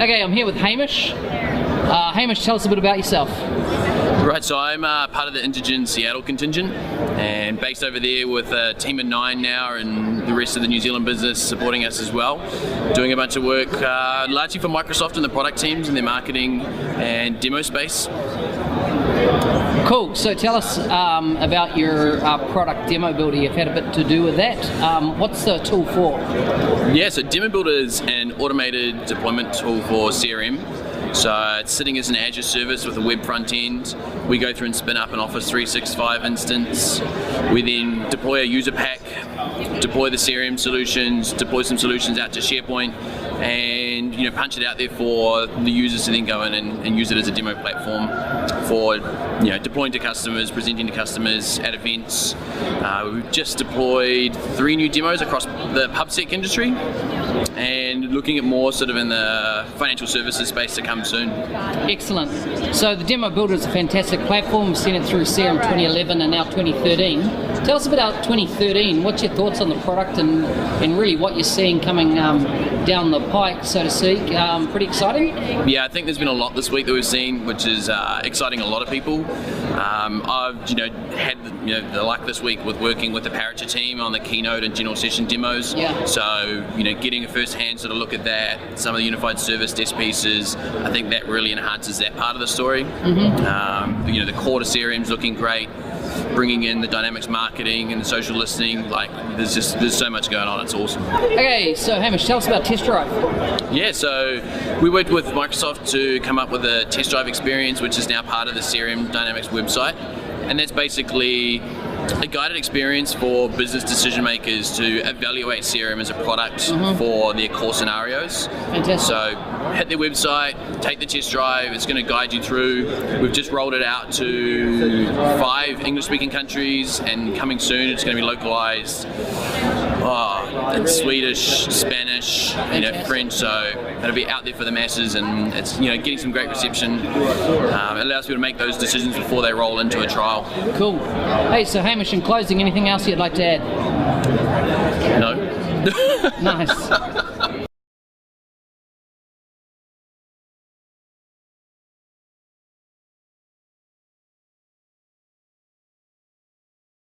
Okay, I'm here with Hamish. Hamish, tell us a bit about yourself. Right, so I'm part of the Indigen Seattle contingent and based over there with a team of 9 now and the rest of the New Zealand business supporting us as well. Doing a bunch of work largely for Microsoft and the product teams in their marketing and demo space. Cool, so tell us about your product Demo Builder. You've had a bit to do with that. What's the tool for? Yeah, so Demo Builder is an automated deployment tool for CRM. So it's sitting as an Azure service with a web front end. We go through and spin up an Office 365 instance. We then deploy a user pack, deploy the CRM solutions, deploy some solutions out to SharePoint, and punch it out there for the users to then go in and use it as a demo platform for deploying to customers, presenting to customers at events. We've just deployed 3 new demos across the PubSec industry and looking at more sort of in the financial services space to come soon. Excellent. So the Demo Builder is a fantastic platform. We've seen it through CRM 2011 and now 2013. Tell us about 2013. What's your thoughts on the product and really what you're seeing coming down the pike, so to speak? Pretty exciting? Yeah, I think there's been a lot this week that we've seen, which is exciting a lot of people. I've had the luck this week with working with the Paracha team on the keynote and general session demos. Yeah. So getting a first-hand sort of look at that, some of the unified service desk pieces, I think that really enhances that part of the story. Mm-hmm. The core to CRM's looking great. Bringing in the Dynamics marketing and the social listening, there's so much going on, it's awesome. Okay, so Hamish, tell us about Test Drive. Yeah, so we worked with Microsoft to come up with a Test Drive experience, which is now part of the CRM Dynamics website, and that's basically a guided experience for business decision makers to evaluate CRM as a product for their core scenarios. Fantastic. So hit their website, take the test drive, it's going to guide you through. We've just rolled it out to 5 English-speaking countries, and coming soon it's going to be localized in Swedish, Spanish, French, so it'll be out there for the masses, and it's getting some great reception. It allows people to make those decisions before they roll into a trial. Cool. Hey, so Hamish, in closing, anything else you'd like to add? No. Nice.